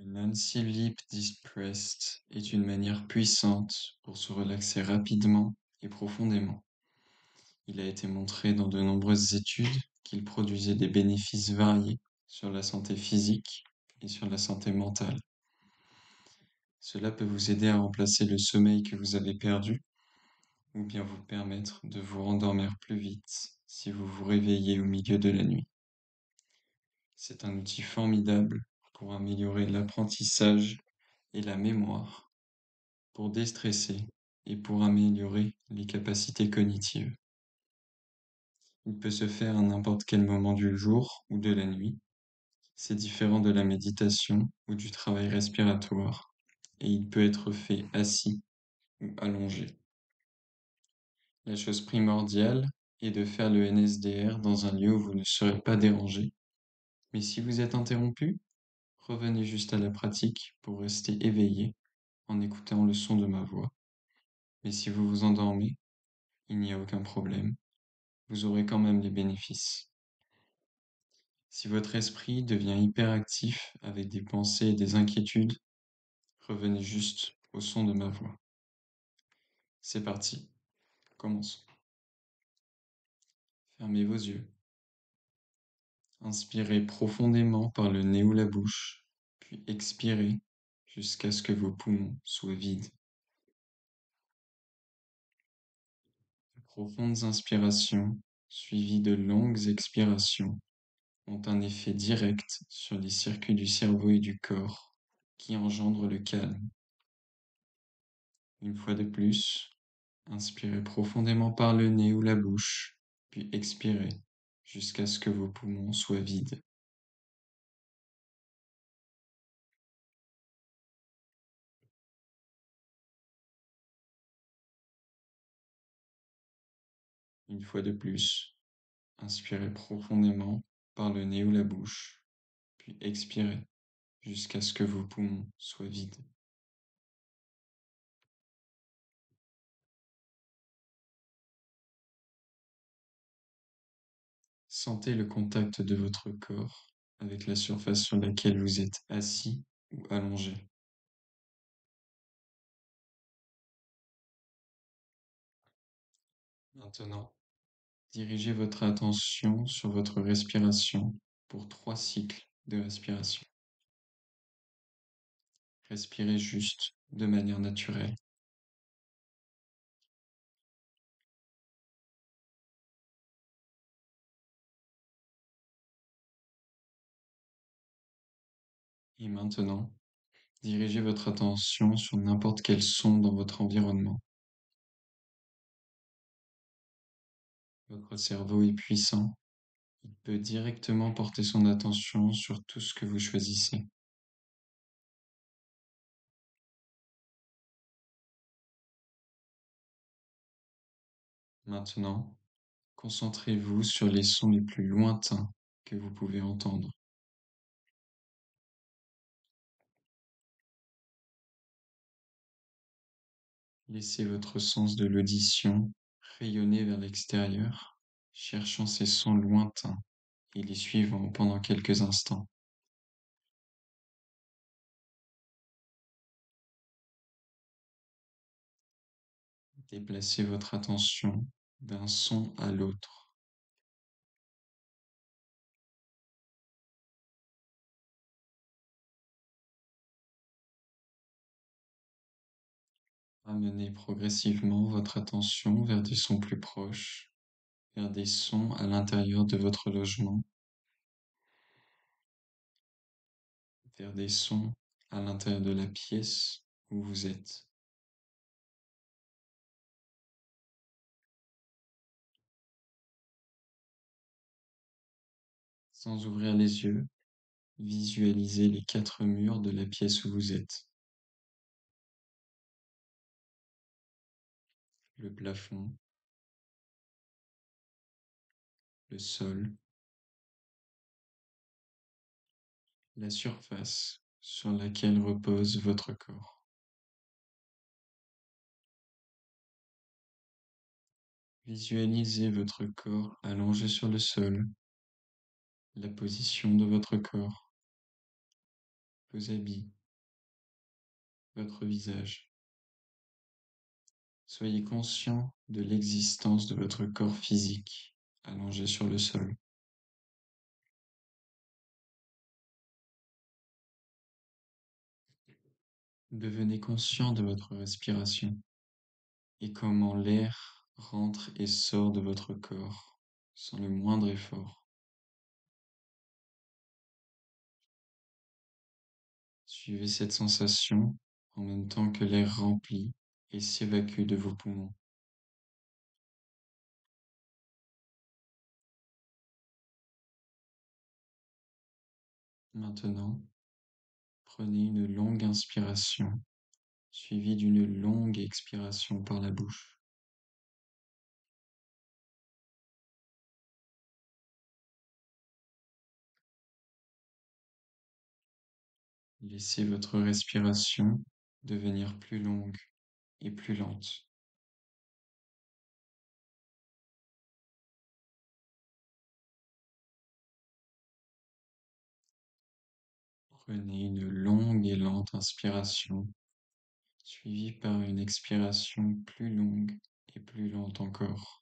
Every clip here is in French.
Non-sleep Deep Rest est une manière puissante pour se relaxer rapidement et profondément. Il a été montré dans de nombreuses études qu'il produisait des bénéfices variés sur la santé physique et sur la santé mentale. Cela peut vous aider à remplacer le sommeil que vous avez perdu ou bien vous permettre de vous rendormir plus vite si vous vous réveillez au milieu de la nuit. C'est un outil formidable pour améliorer l'apprentissage et la mémoire, pour déstresser et pour améliorer les capacités cognitives. Il peut se faire à n'importe quel moment du jour ou de la nuit. C'est différent de la méditation ou du travail respiratoire, et il peut être fait assis ou allongé. La chose primordiale est de faire le NSDR dans un lieu où vous ne serez pas dérangé. Mais si vous êtes interrompu, revenez juste à la pratique pour rester éveillé en écoutant le son de ma voix. Mais si vous vous endormez, il n'y a aucun problème. Vous aurez quand même les bénéfices. Si votre esprit devient hyperactif avec des pensées et des inquiétudes, revenez juste au son de ma voix. C'est parti, commençons. Fermez vos yeux. Inspirez profondément par le nez ou la bouche, puis expirez jusqu'à ce que vos poumons soient vides. De profondes inspirations, suivies de longues expirations, ont un effet direct sur les circuits du cerveau et du corps qui engendrent le calme. Une fois de plus, inspirez profondément par le nez ou la bouche, puis expirez jusqu'à ce que vos poumons soient vides. Une fois de plus, inspirez profondément par le nez ou la bouche, puis expirez jusqu'à ce que vos poumons soient vides. Sentez le contact de votre corps avec la surface sur laquelle vous êtes assis ou allongé. Maintenant, dirigez votre attention sur votre respiration pour 3 cycles de respiration. Respirez juste de manière naturelle. Et maintenant, dirigez votre attention sur n'importe quel son dans votre environnement. Votre cerveau est puissant. Il peut directement porter son attention sur tout ce que vous choisissez. Maintenant, concentrez-vous sur les sons les plus lointains que vous pouvez entendre. Laissez votre sens de l'audition rayonner vers l'extérieur, cherchant ces sons lointains et les suivant pendant quelques instants. Déplacez votre attention d'un son à l'autre. Amenez progressivement votre attention vers des sons plus proches, vers des sons à l'intérieur de votre logement, vers des sons à l'intérieur de la pièce où vous êtes. Sans ouvrir les yeux, visualisez les 4 murs de la pièce où vous êtes. Le plafond, le sol, la surface sur laquelle repose votre corps. Visualisez votre corps allongé sur le sol, la position de votre corps, vos habits, votre visage. Soyez conscient de l'existence de votre corps physique allongé sur le sol. Devenez conscient de votre respiration et comment l'air rentre et sort de votre corps sans le moindre effort. Suivez cette sensation en même temps que l'air remplit et s'évacue de vos poumons. Maintenant, prenez une longue inspiration suivie d'une longue expiration par la bouche. Laissez votre respiration devenir plus longue et plus lente. Prenez une longue et lente inspiration, suivie par une expiration plus longue et plus lente encore.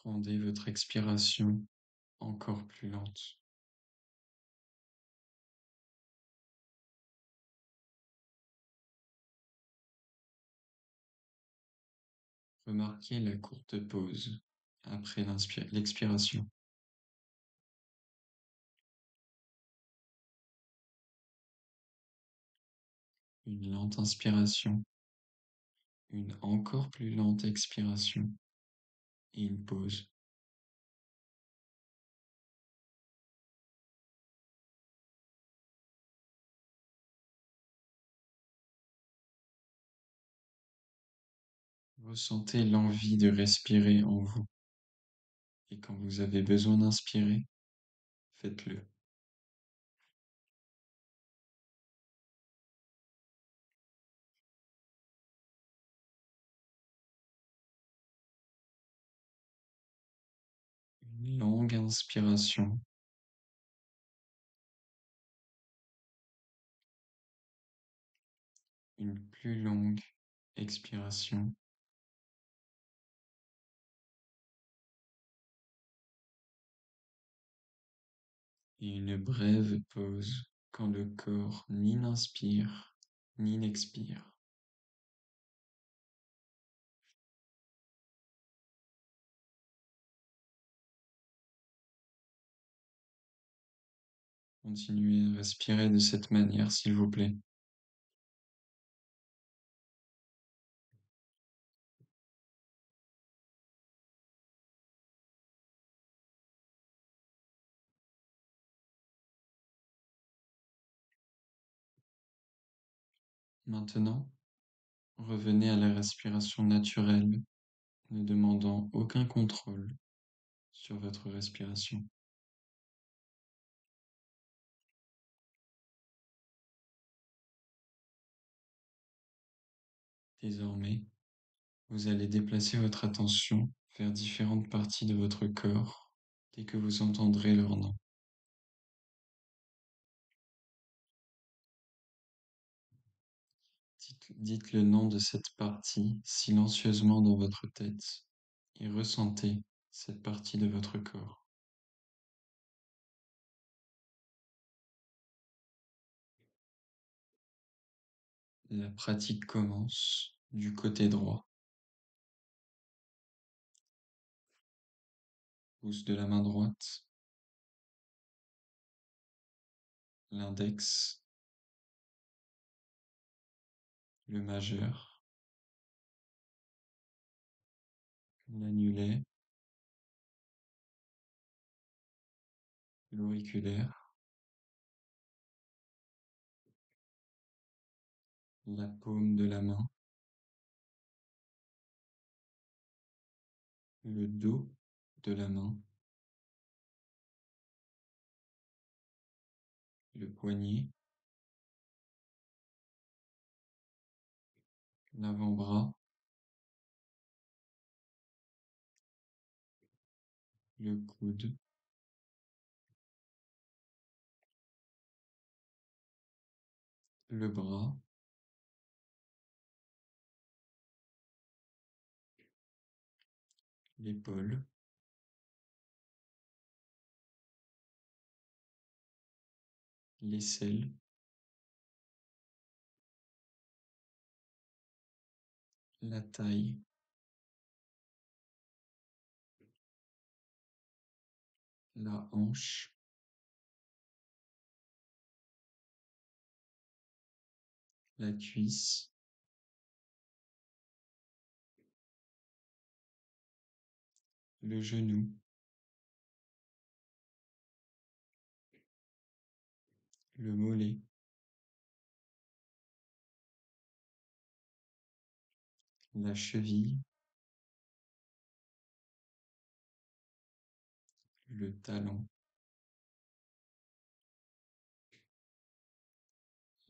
Rendez votre expiration encore plus lente. Remarquez la courte pause après l'expiration. Une lente inspiration, une encore plus lente expiration et une pause. Ressentez l'envie de respirer en vous et quand vous avez besoin d'inspirer, faites-le. Une longue inspiration, une plus longue expiration et une brève pause quand le corps ni n'inspire ni n'expire. Continuez à respirer de cette manière, s'il vous plaît. Maintenant, revenez à la respiration naturelle, ne demandant aucun contrôle sur votre respiration. Désormais, vous allez déplacer votre attention vers différentes parties de votre corps dès que vous entendrez leur nom. Dites le nom de cette partie silencieusement dans votre tête et ressentez cette partie de votre corps. La pratique commence du côté droit. Pouce de la main droite, l'index, le majeur, l'annulaire, l'auriculaire, la paume de la main, le dos de la main, le poignet, l'avant-bras, le coude, le bras, l'épaule, l'aisselle, la taille, la hanche, la cuisse, le genou, le mollet, la cheville, le talon,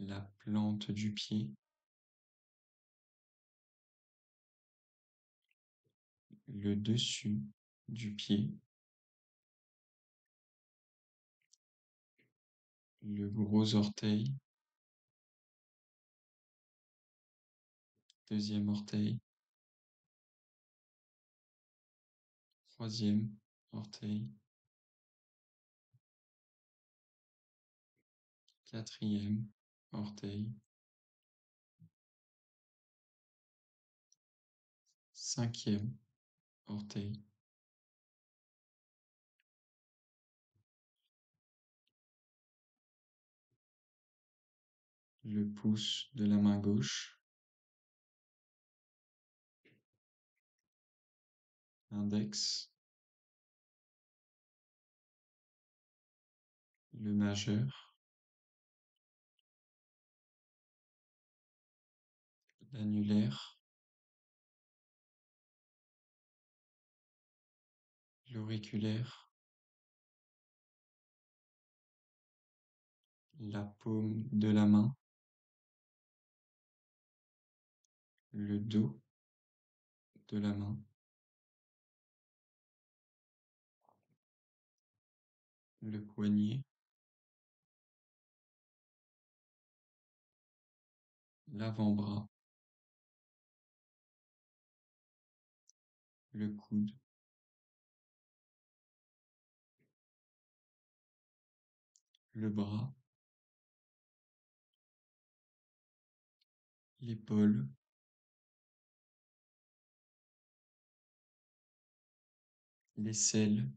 la plante du pied, le dessus du pied, le gros orteil, deuxième orteil, troisième orteil, quatrième orteil, cinquième orteil, le pouce de la main gauche, l'index, le majeur, l'annulaire, l'auriculaire, la paume de la main, le dos de la main, le poignet, l'avant-bras, le coude, le bras, l'épaule, l'aisselle,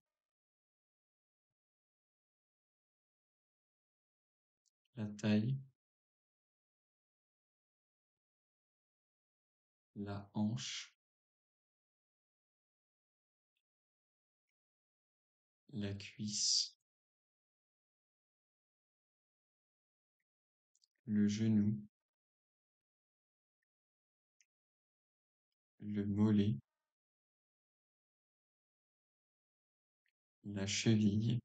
la taille, la hanche, la cuisse, le genou, le mollet, la cheville,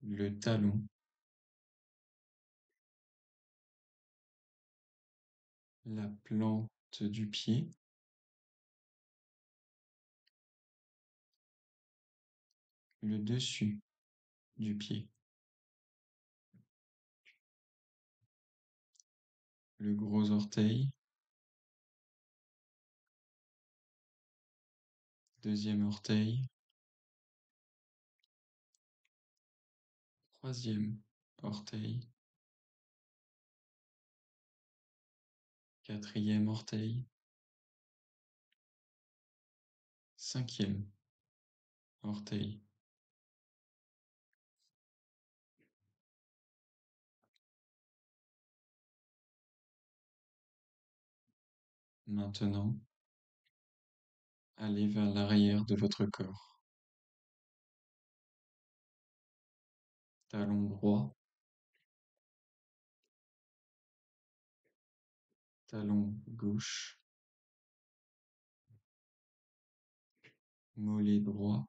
le talon, la plante du pied, le dessus du pied, le gros orteil, deuxième orteil, troisième orteil, quatrième orteil, cinquième orteil. Maintenant, allez vers l'arrière de votre corps. Talon droit, talon gauche, mollet droit,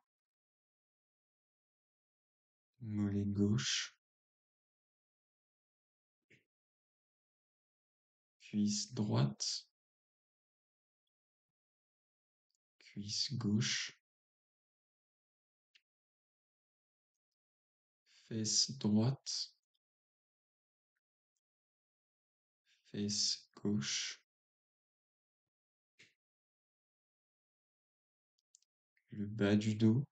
mollet gauche, cuisse droite, cuisse gauche, fesse droite, fesse gauche, le bas du dos,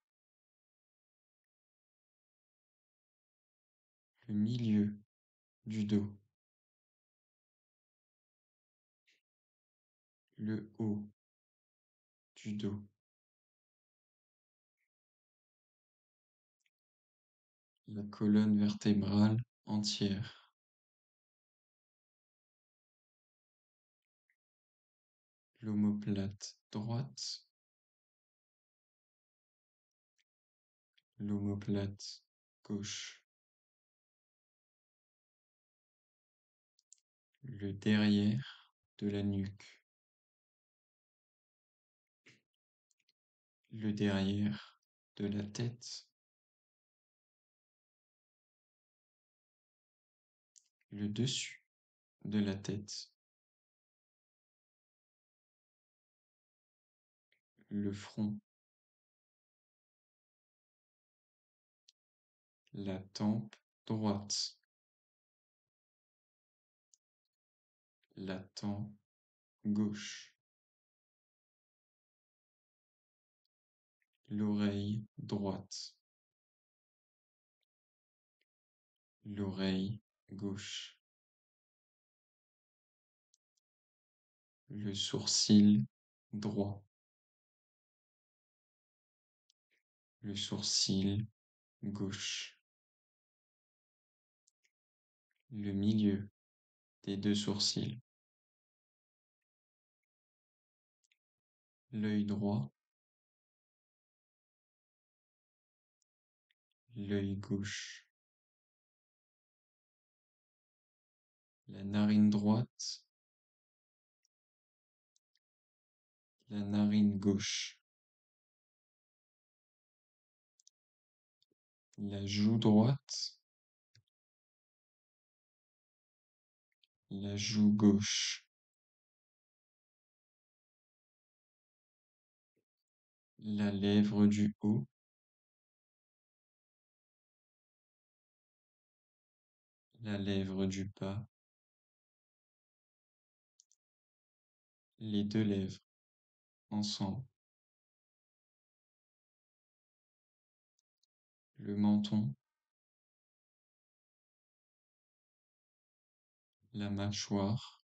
le milieu du dos, le haut du dos, la colonne vertébrale entière, l'omoplate droite, l'omoplate gauche, le derrière de la nuque, le derrière de la tête, le dessus de la tête, le front, la tempe droite, la tempe gauche, l'oreille droite, l'oreille gauche, le sourcil droit, le sourcil gauche, le milieu des deux sourcils, l'œil droit, l'œil gauche, la narine droite, la narine gauche, la joue droite, la joue gauche, la lèvre du haut, la lèvre du bas, les deux lèvres ensemble, le menton, la mâchoire,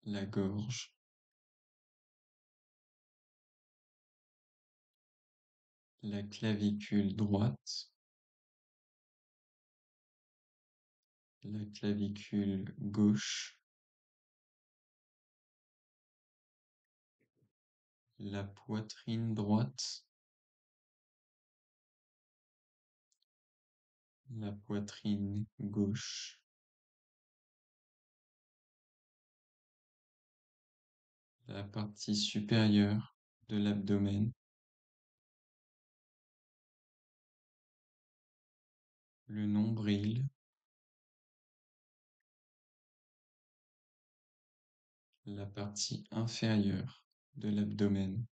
la gorge, la clavicule droite, la clavicule gauche, la poitrine droite, la poitrine gauche, la partie supérieure de l'abdomen, le nombril, la partie inférieure de l'abdomen,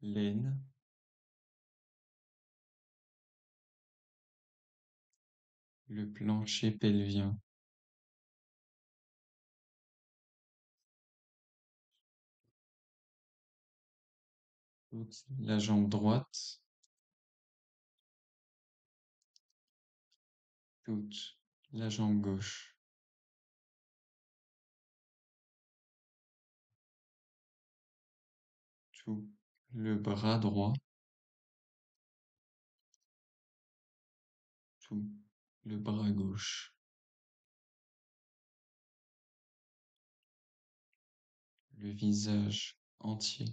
l'aine, le plancher pelvien, toute la jambe droite, toute la jambe gauche, tout le bras droit, tout le bras gauche, le visage entier,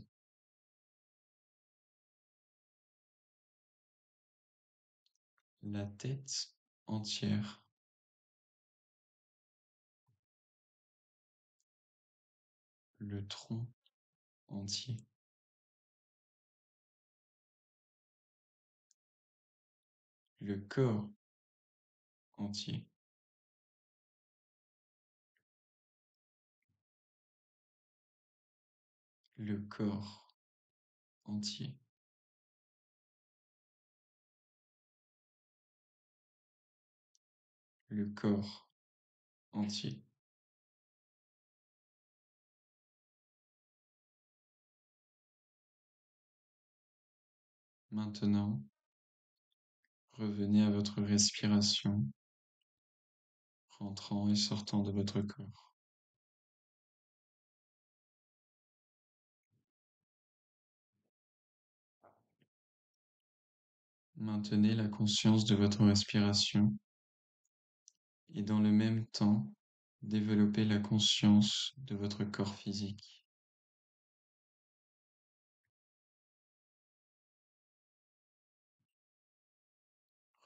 la tête entière, le tronc entier, le corps entier, le corps entier, le corps entier. Maintenant, revenez à votre respiration, rentrant et sortant de votre corps. Maintenez la conscience de votre respiration et dans le même temps, développez la conscience de votre corps physique.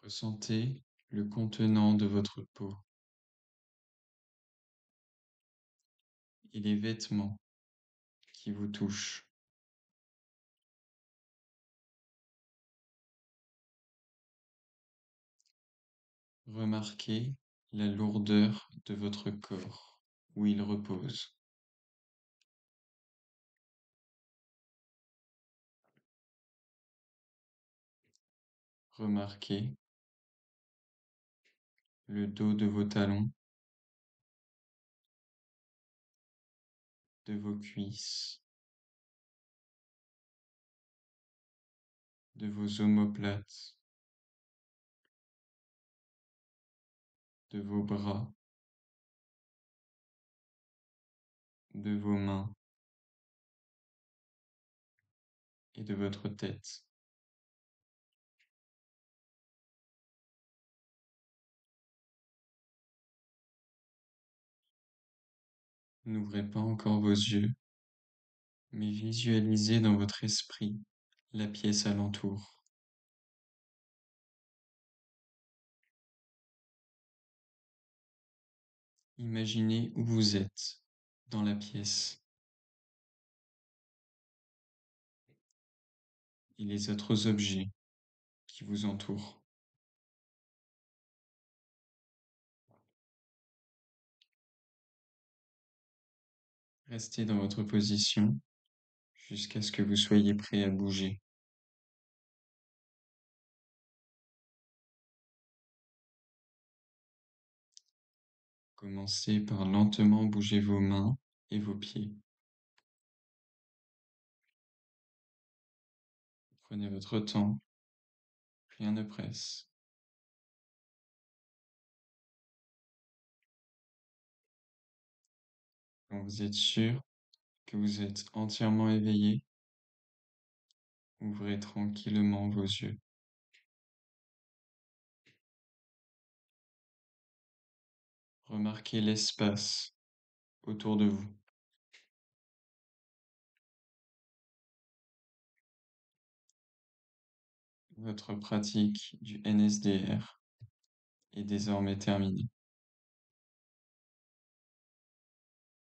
Ressentez le contenant de votre peau et les vêtements qui vous touchent. Remarquez la lourdeur de votre corps où il repose. Remarquez le dos de vos talons, de vos cuisses, de vos omoplates, de vos bras, de vos mains et de votre tête. N'ouvrez pas encore vos yeux, mais visualisez dans votre esprit la pièce alentour. Imaginez où vous êtes dans la pièce et les autres objets qui vous entourent. Restez dans votre position jusqu'à ce que vous soyez prêt à bouger. Commencez par lentement bouger vos mains et vos pieds. Prenez votre temps, rien ne presse. Quand vous êtes sûr que vous êtes entièrement éveillé, ouvrez tranquillement vos yeux. Remarquez l'espace autour de vous. Votre pratique du NSDR est désormais terminée.